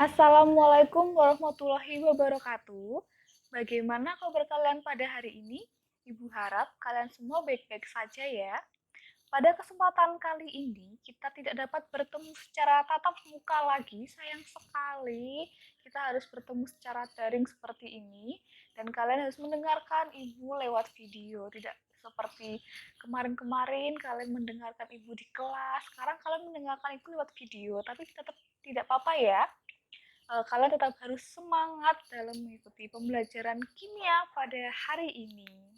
Assalamualaikum warahmatullahi wabarakatuh. Bagaimana kabar kalian pada hari ini? Ibu harap kalian semua baik-baik saja ya. Pada kesempatan kali ini, kita tidak dapat bertemu secara tatap muka lagi. Sayang sekali, kita harus bertemu secara daring seperti ini. Dan kalian harus mendengarkan ibu lewat video. Tidak seperti kemarin-kemarin kalian mendengarkan ibu di kelas. Sekarang kalian mendengarkan ibu lewat video. Tapi tetap tidak apa-apa ya. Kalian tetap harus semangat dalam mengikuti pembelajaran kimia pada hari ini.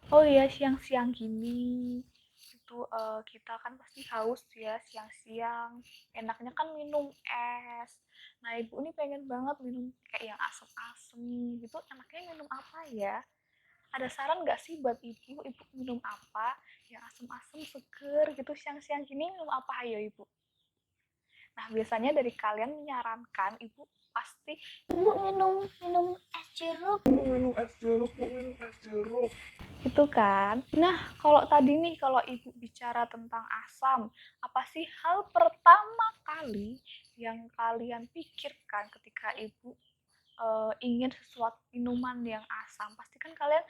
Oh iya, siang-siang gini itu kita kan pasti haus ya siang-siang. Enaknya kan minum es. Nah, ibu ini pengen banget minum kayak yang asem-asem gitu. Enaknya minum apa ya? Ada saran nggak sih buat ibu? Ibu minum apa? Yang asem-asem, seger gitu siang-siang gini minum apa? Ayo ibu. Nah, biasanya dari kalian menyarankan ibu pasti ibu minum minum es jeruk. Minum es jeruk, minum es jeruk. Gitu kan. Nah, kalau tadi nih kalau ibu bicara tentang asam, apa sih hal pertama kali yang kalian pikirkan ketika ibu ingin sesuatu minuman yang asam? Pasti kan kalian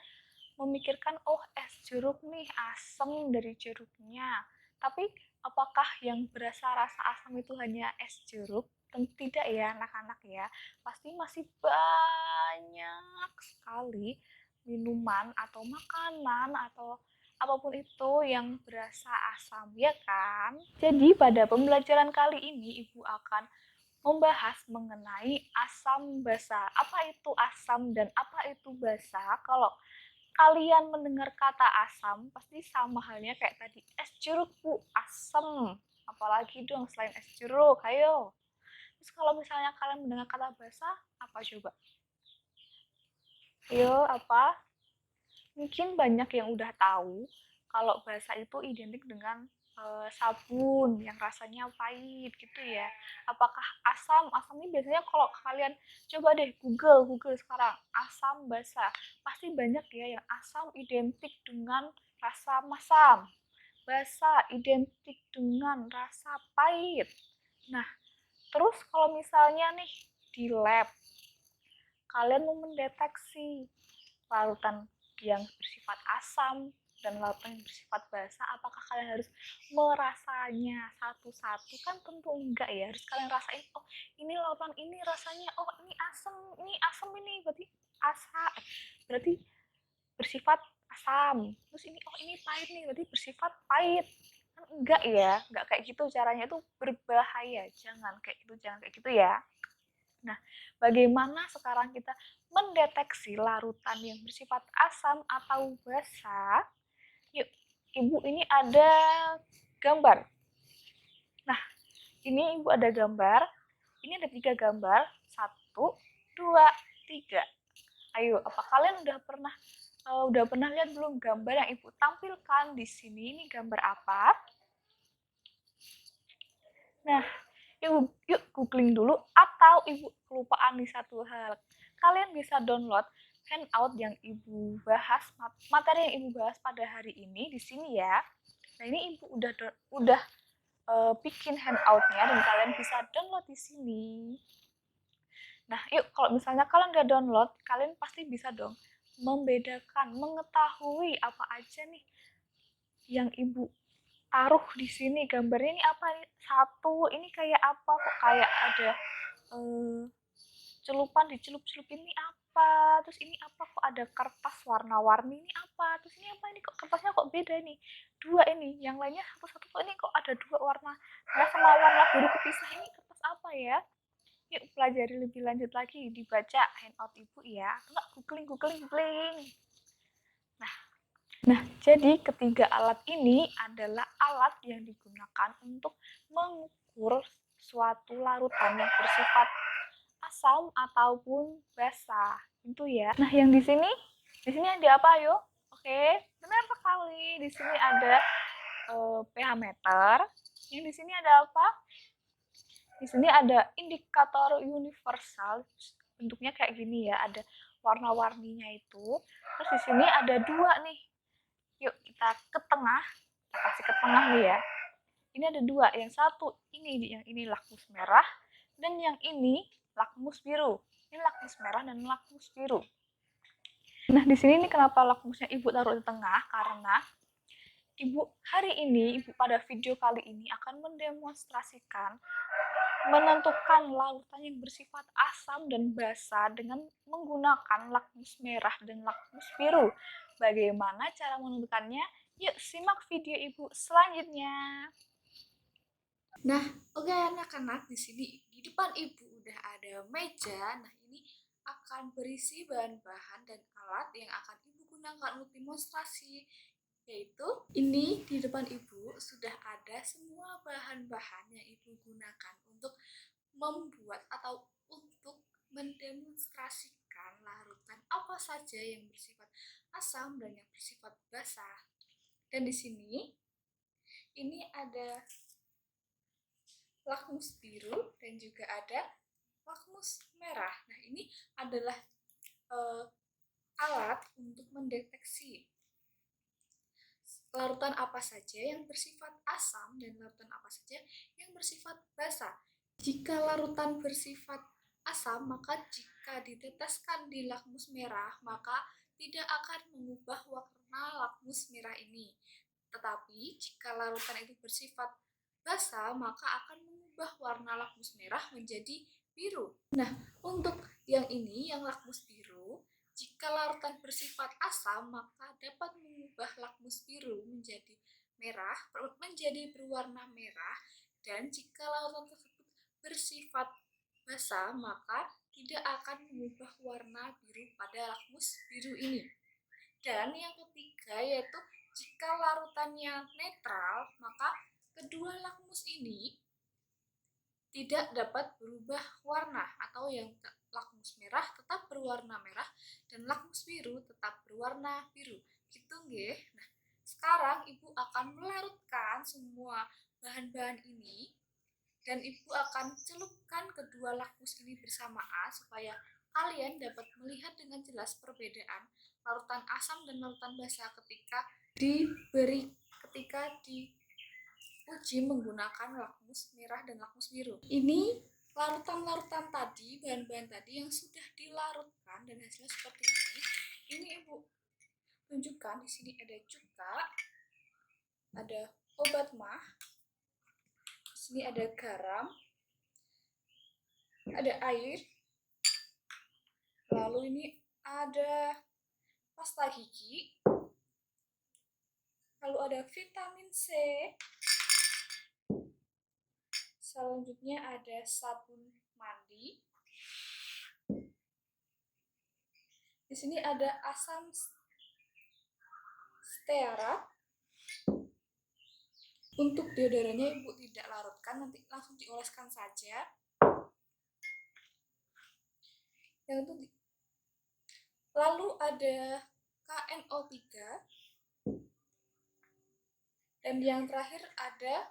memikirkan, oh es jeruk nih, asam dari jeruknya. Tapi apakah yang berasa rasa asam itu hanya es jeruk? Tentu tidak ya anak-anak ya. Pasti masih banyak sekali minuman atau makanan atau apapun itu yang berasa asam, ya kan? Jadi pada pembelajaran kali ini Ibu akan membahas mengenai asam basa. Apa itu asam dan apa itu basa? Kalau kalian mendengar kata asam, pasti sama halnya kayak tadi. Es jeruk, Bu, asam. Apalagi dong selain es jeruk, ayo. Terus kalau misalnya kalian mendengar kata basa, apa coba? Ayo, apa? Mungkin banyak yang udah tahu kalau basa itu identik dengan sabun yang rasanya pahit gitu ya. Apakah asam? Asam ini biasanya kalau kalian coba deh Google sekarang asam basa, pasti banyak ya yang asam identik dengan rasa masam, basa identik dengan rasa pahit. Nah, terus kalau misalnya nih di lab kalian mau mendeteksi larutan yang bersifat asam dan larutan yang bersifat basa, apakah kalian harus merasanya satu-satu? Kan tentu enggak ya, harus kalian rasain, oh ini larutan ini rasanya, oh ini asam ini berarti asa, berarti bersifat asam, terus ini oh ini pahit nih berarti bersifat pahit. Kan enggak ya, enggak kayak gitu caranya, itu berbahaya, jangan kayak gitu, jangan kayak gitu ya. Nah, bagaimana sekarang kita mendeteksi larutan yang bersifat asam atau basa? Yuk, Ibu ini ada gambar. Nah, ini Ibu ada gambar. Ini ada 3 gambar. 1, 2, 3. Ayo, apa kalian udah pernah lihat belum gambar yang Ibu tampilkan di sini? Ini gambar apa? Nah, yuk googling dulu atau Ibu kelupaan di satu hal. Kalian bisa download handout yang Ibu bahas, materi yang Ibu bahas pada hari ini di sini ya. Nah, ini Ibu udah bikin handoutnya dan kalian bisa download di sini. Nah, yuk kalau misalnya kalian udah download, kalian pasti bisa dong membedakan, mengetahui apa aja nih yang Ibu taruh di sini. Gambarnya ini apa nih? Satu, ini kayak apa kok kayak ada celupan dicelup-celup, ini apa? Terus ini apa kok ada kertas warna-warni, ini apa? Terus ini apa, ini kok kertasnya kok beda nih? Dua ini, yang lainnya satu-satu kok ini kok ada dua warna merah sama warna biru kepisah, ini kertas apa ya? Yuk pelajari lebih lanjut lagi, dibaca handout Ibu ya. Enggak googling. Nah, jadi ketiga alat ini adalah alat yang digunakan untuk mengukur suatu larutan yang bersifat asam ataupun basa. Itu ya. Nah, yang di sini ada apa, yo? Oke, benar sekali. Di sini ada pH meter. Yang di sini ada apa? Di sini ada indikator universal. Bentuknya kayak gini ya, ada warna-warninya itu. Terus di sini ada dua nih. Yuk kita ke tengah, kita kasih ke tengah nih ya. Ini ada dua, yang satu yang ini lakmus merah, dan yang ini lakmus biru. Ini lakmus merah dan lakmus biru. Nah, di sini nih kenapa lakmusnya Ibu taruh di tengah, karena Ibu hari ini, Ibu pada video kali ini akan mendemonstrasikan menentukan larutan yang bersifat asam dan basa dengan menggunakan lakmus merah dan lakmus biru. Bagaimana cara menentukannya? Yuk simak video Ibu selanjutnya. Nah, oke anak-anak, di sini di depan Ibu udah ada meja. Nah, ini akan berisi bahan-bahan dan alat yang akan Ibu gunakan untuk demonstrasi. Yaitu ini di depan Ibu sudah ada semua bahan-bahan yang Ibu gunakan untuk membuat atau untuk mendemonstrasikan larutan apa saja yang bersifat asam dan yang bersifat basa. Dan di sini ini ada lakmus biru dan juga ada lakmus merah. Nah, ini adalah alat untuk mendeteksi larutan apa saja yang bersifat asam dan larutan apa saja yang bersifat basa. Jika larutan bersifat asam, maka jika diteteskan di lakmus merah, maka tidak akan mengubah warna lakmus merah ini. Tetapi jika larutan itu bersifat basa, maka akan mengubah warna lakmus merah menjadi biru. Nah, untuk yang ini, yang lakmus biru, jika larutan bersifat asam, maka dapat mengubah lakmus biru menjadi merah, menjadi berwarna merah, dan jika larutan tersebut bersifat basa, maka tidak akan mengubah warna biru pada lakmus biru ini. Dan yang ketiga yaitu jika larutannya netral, maka kedua lakmus ini tidak dapat berubah warna, atau yang lakmus merah tetap berwarna merah dan lakmus biru tetap berwarna biru. Gitu nggih. Nah, sekarang Ibu akan melarutkan semua bahan-bahan ini dan Ibu akan celupkan kedua lakmus ini bersamaan supaya kalian dapat melihat dengan jelas perbedaan larutan asam dan larutan basa ketika diuji munggunakan lakmus merah dan lakmus biru. Ini larutan-larutan tadi, bahan-bahan tadi yang sudah dilarutkan dan hasilnya seperti ini. Ini Ibu tunjukkan, di sini ada cuka, ada obat mah, di sini ada garam, ada air, lalu ini ada pasta gigi, lalu ada vitamin C, selanjutnya ada sabun mandi, di sini ada asam stearat. Untuk deodorannya Ibu tidak larutkan, nanti langsung dioleskan saja. Lalu ada KNO3, dan yang terakhir ada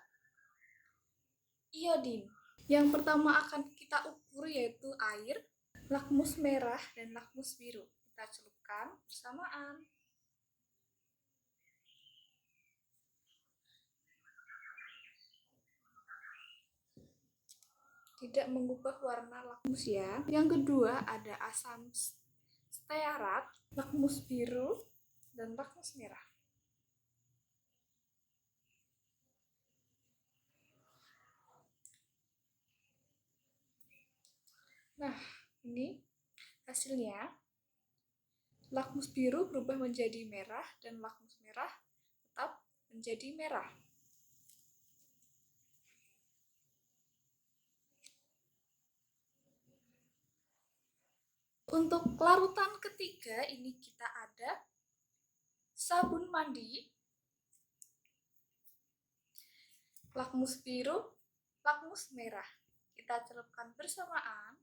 iodin. Yang pertama akan kita ukur yaitu air, lakmus merah, dan lakmus biru. Kita celupkan bersamaan. Tidak mengubah warna lakmus ya. Yang kedua ada asam stearat, lakmus biru, dan lakmus merah. Nah, ini hasilnya. Lakmus biru berubah menjadi merah dan lakmus merah tetap menjadi merah. Untuk larutan ketiga ini kita ada sabun mandi, lakmus biru, lakmus merah. Kita celupkan bersamaan.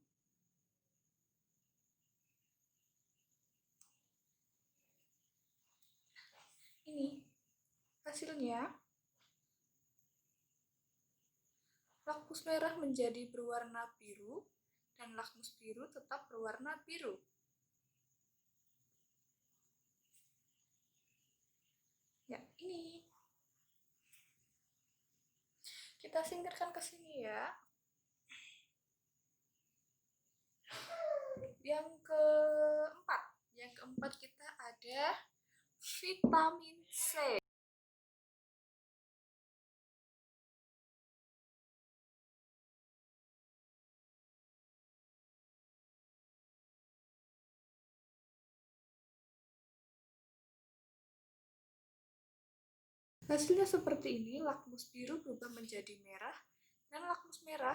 Ini hasilnya. Lakmus merah menjadi berwarna biru dan lakmus biru tetap berwarna biru. Ya, ini. Kita singkirkan ke sini ya. Yang keempat kita ada vitamin C. Hasilnya seperti ini, lakmus biru berubah menjadi merah, dan lakmus merah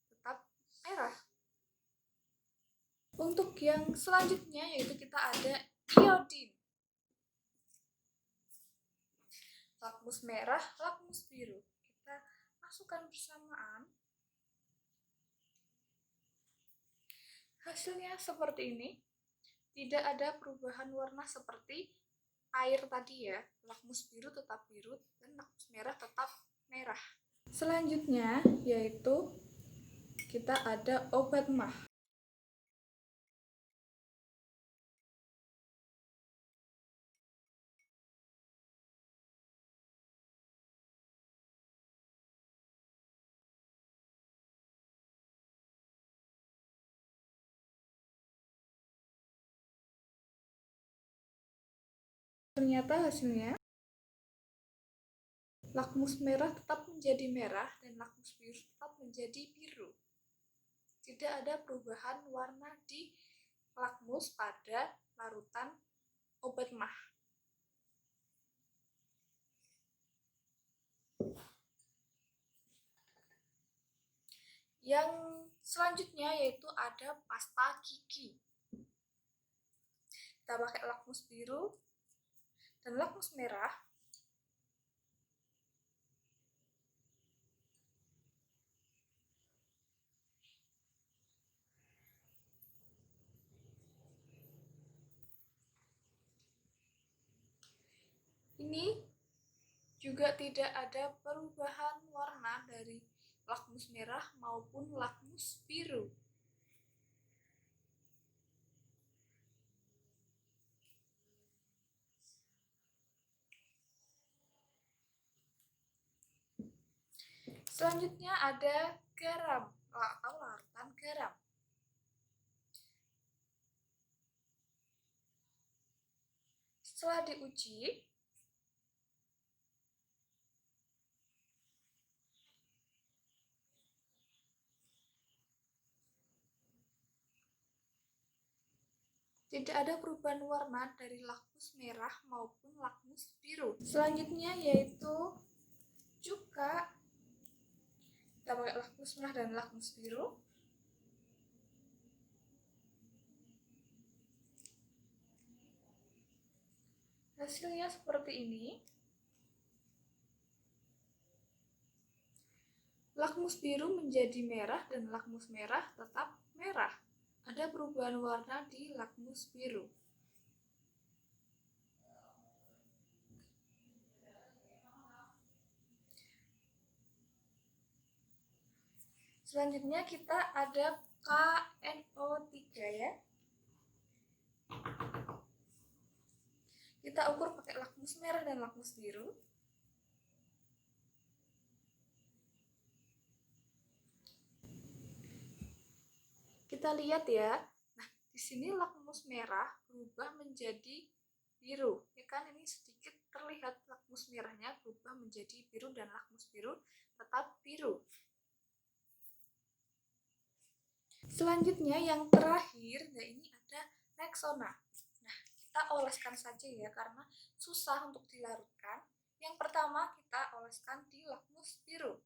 tetap merah. Untuk yang selanjutnya yaitu kita ada iodin. Lakmus merah, lakmus biru. Kita masukkan bersamaan. Hasilnya seperti ini. Tidak ada perubahan warna seperti air tadi ya. Lakmus biru tetap biru dan lakmus merah tetap merah. Selanjutnya yaitu kita ada obat mah. Ternyata hasilnya lakmus merah tetap menjadi merah dan lakmus biru tetap menjadi biru. Tidak ada perubahan warna di lakmus pada larutan obat mah. Yang selanjutnya yaitu ada pasta gigi. Kita pakai lakmus biru dan lakmus merah. Ini juga tidak ada perubahan warna dari lakmus merah maupun lakmus biru. Selanjutnya ada garam atau larutan garam. Setelah diuji, tidak ada perubahan warna dari lakmus merah maupun lakmus biru. Selanjutnya yaitu cuka. Kita pakai lakmus merah dan lakmus biru. Hasilnya seperti ini. Lakmus biru menjadi merah dan lakmus merah tetap merah. Ada perubahan warna di lakmus biru. Selanjutnya kita ada KNO3 ya. Kita ukur pakai lakmus merah dan lakmus biru. Kita lihat ya. Nah, di sini lakmus merah berubah menjadi biru. Ya kan, ini sedikit terlihat lakmus merahnya berubah menjadi biru dan lakmus biru tetap biru. Selanjutnya yang terakhir, nah ini ada Rexona. Nah, kita oleskan saja ya karena susah untuk dilarutkan. Yang pertama kita oleskan di lakmus biru.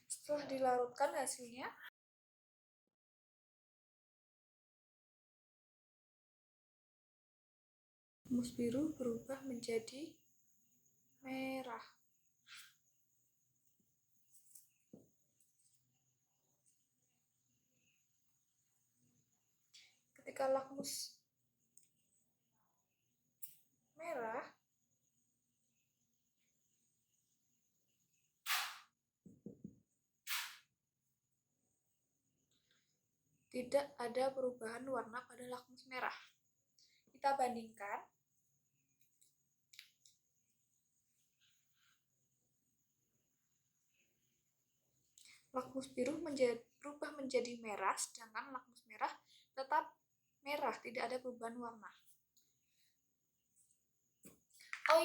Setelah dilarutkan hasilnya lakmus biru berubah menjadi merah. Ketika lakmus merah, tidak ada perubahan warna pada lakmus merah. Kita bandingkan. Lakmus biru berubah menjadi merah, sedangkan lakmus merah tetap merah, tidak ada perubahan warna. Oh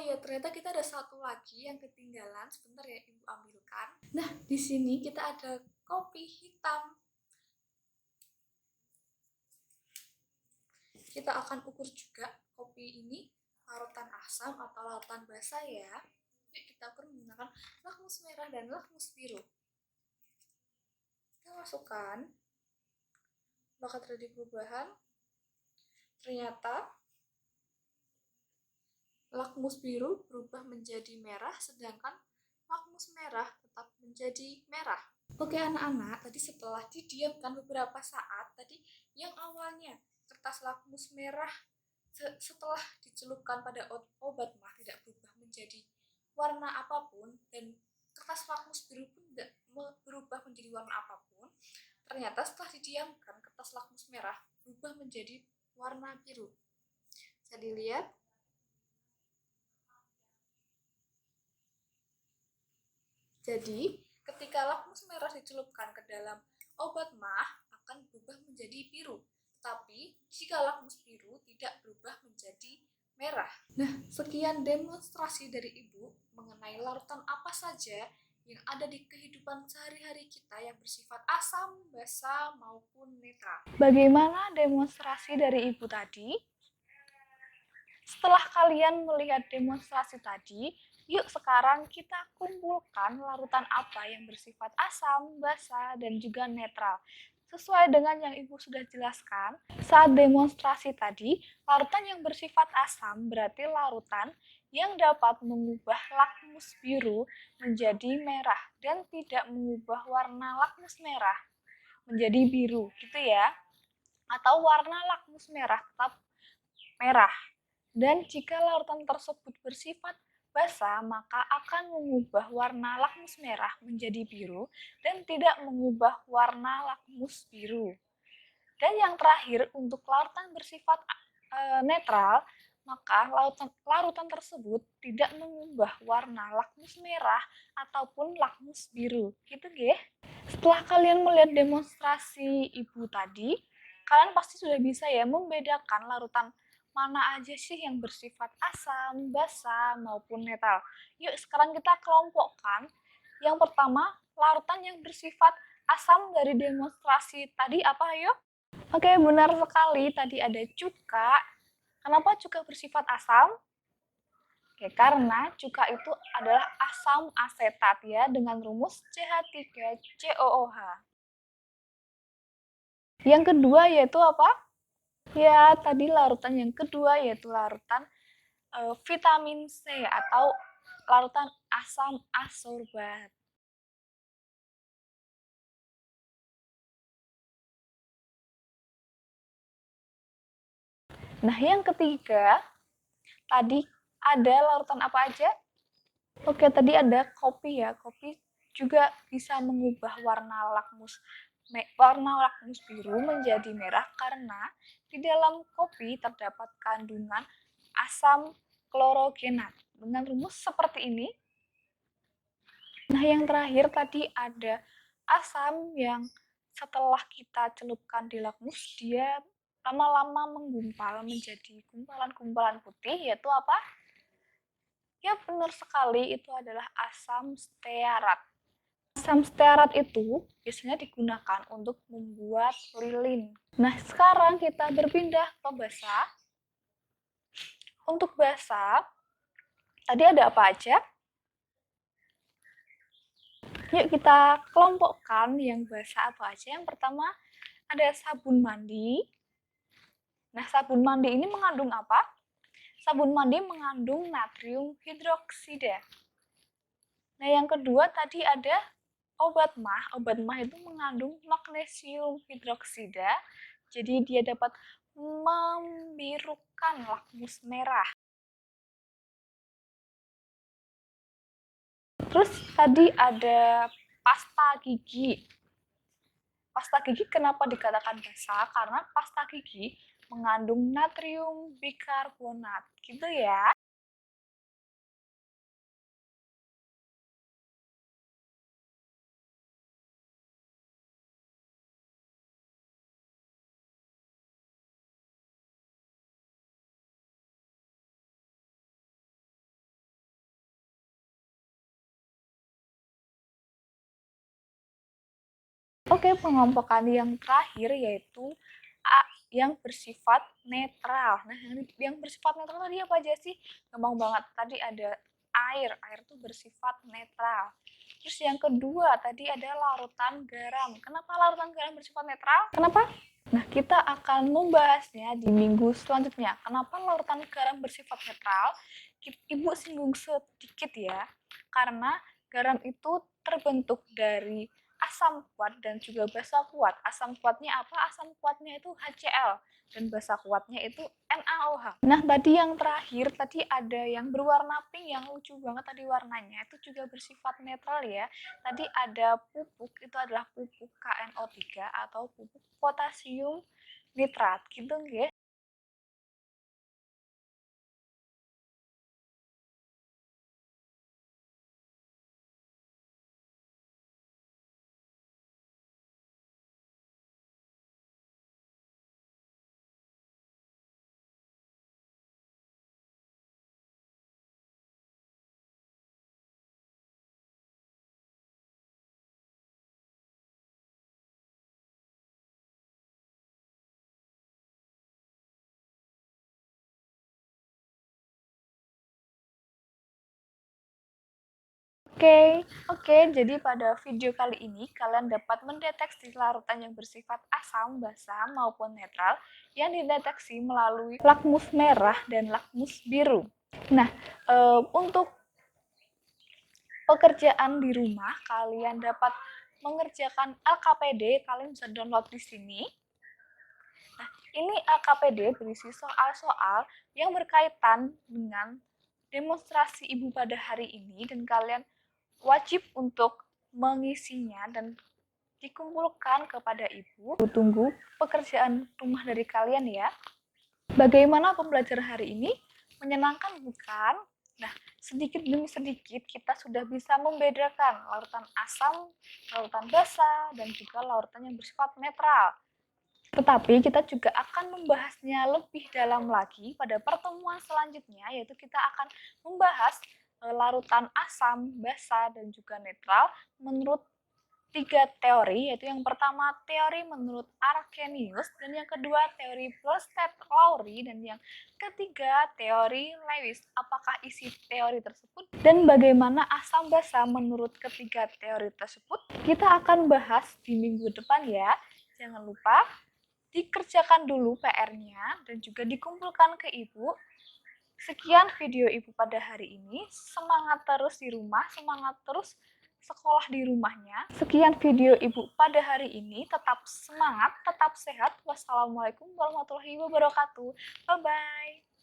iya, ternyata kita ada satu lagi yang ketinggalan. Sebentar ya, Ibu ambilkan. Nah, di sini kita ada kopi hitam. Kita akan ukur juga kopi ini larutan asam atau larutan basa ya. Yuk kita ukur menggunakan lakmus merah dan lakmus biru. Kita masukkan. Apakah terjadi perubahan? Ternyata lakmus biru berubah menjadi merah, sedangkan lakmus merah tetap menjadi merah. Oke anak-anak, tadi setelah didiamkan beberapa saat, tadi yang awalnya kertas lakmus merah setelah dicelupkan pada obat mah tidak berubah menjadi warna apapun, dan kertas lakmus biru pun tidak berubah menjadi warna apapun. Ternyata setelah didiamkan, kertas lakmus merah berubah menjadi warna biru. Bisa dilihat. Jadi, ketika lakmus merah dicelupkan ke dalam obat mah akan berubah menjadi biru. Tapi, jika lakmus biru tidak berubah menjadi merah. Nah, sekian demonstrasi dari Ibu mengenai larutan apa saja yang ada di kehidupan sehari-hari kita yang bersifat asam, basa, maupun netral. Bagaimana demonstrasi dari Ibu tadi? Setelah kalian melihat demonstrasi tadi, yuk sekarang kita kumpulkan larutan apa yang bersifat asam, basa, dan juga netral. Sesuai dengan yang Ibu sudah jelaskan, saat demonstrasi tadi, larutan yang bersifat asam berarti larutan yang dapat mengubah lakmus biru menjadi merah dan tidak mengubah warna lakmus merah menjadi biru, gitu ya. Atau warna lakmus merah tetap merah. Dan jika larutan tersebut bersifat basa, maka akan mengubah warna lakmus merah menjadi biru dan tidak mengubah warna lakmus biru. Dan yang terakhir, untuk larutan bersifat netral, maka larutan tersebut tidak mengubah warna lakmus merah ataupun lakmus biru. Gitu, nggih. Setelah kalian melihat demonstrasi Ibu tadi, kalian pasti sudah bisa ya membedakan larutan mana aja sih yang bersifat asam, basa, maupun netral. Yuk sekarang kita kelompokkan. Yang pertama, larutan yang bersifat asam dari demonstrasi tadi apa, yuk? Oke, benar sekali. Tadi ada cuka. Kenapa cuka bersifat asam? Oke, karena cuka itu adalah asam asetat ya, dengan rumus CH3COOH. Yang kedua yaitu apa? Ya, tadi larutan yang kedua yaitu larutan vitamin C atau larutan asam asorbat. Nah, yang ketiga, tadi ada larutan apa aja? Oke, tadi ada kopi ya. Kopi juga bisa mengubah warna lakmus biru menjadi merah karena di dalam kopi terdapat kandungan asam klorogenat dengan rumus seperti ini. Nah, yang terakhir tadi ada asam yang setelah kita celupkan di lakmus, dia lama-lama menggumpal menjadi gumpalan-gumpalan putih, yaitu apa? Ya, benar sekali, itu adalah asam stearat. Asam stearat itu biasanya digunakan untuk membuat lilin. Nah, sekarang kita berpindah ke basa. Untuk basa, tadi ada apa aja? Yuk kita kelompokkan yang basa apa aja. Yang pertama ada sabun mandi. Nah, sabun mandi ini mengandung apa? Sabun mandi mengandung natrium hidroksida. Nah, yang kedua tadi ada obat mah. Obat mah itu mengandung magnesium hidroksida. Jadi dia dapat membirukan lakmus merah. Terus tadi ada pasta gigi. Pasta gigi kenapa dikatakan basah? Karena pasta gigi mengandung natrium bikarbonat, gitu ya. Oke, pengelompokan yang terakhir yaitu yang bersifat netral. Nah, yang bersifat netral tadi apa aja sih? Gampang banget. Tadi ada air itu bersifat netral. Terus yang kedua tadi ada larutan garam. Kenapa larutan garam bersifat netral? Kenapa? Nah, kita akan membahasnya di minggu selanjutnya. Kenapa larutan garam bersifat netral? Ibu singgung sedikit ya. Karena garam itu terbentuk dari asam kuat dan juga basa kuat. Asam kuatnya apa? Asam kuatnya itu HCl dan basa kuatnya itu NaOH. Nah, tadi yang terakhir tadi ada yang berwarna pink yang lucu banget tadi warnanya. Itu juga bersifat netral ya. Tadi ada pupuk, itu adalah pupuk KNO3 atau pupuk potasium nitrat gitu ya. Oke, jadi pada video kali ini kalian dapat mendeteksi larutan yang bersifat asam, basa, maupun netral yang dideteksi melalui lakmus merah dan lakmus biru. Nah, untuk pekerjaan di rumah, kalian dapat mengerjakan LKPD, kalian bisa download di sini. Nah, ini LKPD berisi soal-soal yang berkaitan dengan demonstrasi ibu pada hari ini dan kalian wajib untuk mengisinya dan dikumpulkan kepada ibu. Tunggu pekerjaan rumah dari kalian ya. Bagaimana pembelajaran hari ini? Menyenangkan bukan? Nah, sedikit demi sedikit kita sudah bisa membedakan larutan asam, larutan basa, dan juga larutan yang bersifat netral. Tetapi kita juga akan membahasnya lebih dalam lagi pada pertemuan selanjutnya, yaitu kita akan membahas larutan asam, basa, dan juga netral menurut 3 teori, yaitu yang pertama teori menurut Arrhenius, dan yang kedua teori Bronsted-Lowry, dan yang ketiga teori Lewis. Apakah isi teori tersebut dan bagaimana asam basa menurut ketiga teori tersebut? Kita akan bahas di minggu depan ya. Jangan lupa dikerjakan dulu PR-nya dan juga dikumpulkan ke ibu. Sekian video ibu pada hari ini. Semangat terus di rumah, semangat terus sekolah di rumahnya. Sekian video ibu pada hari ini. Tetap semangat, tetap sehat. Wassalamualaikum warahmatullahi wabarakatuh. Bye-bye.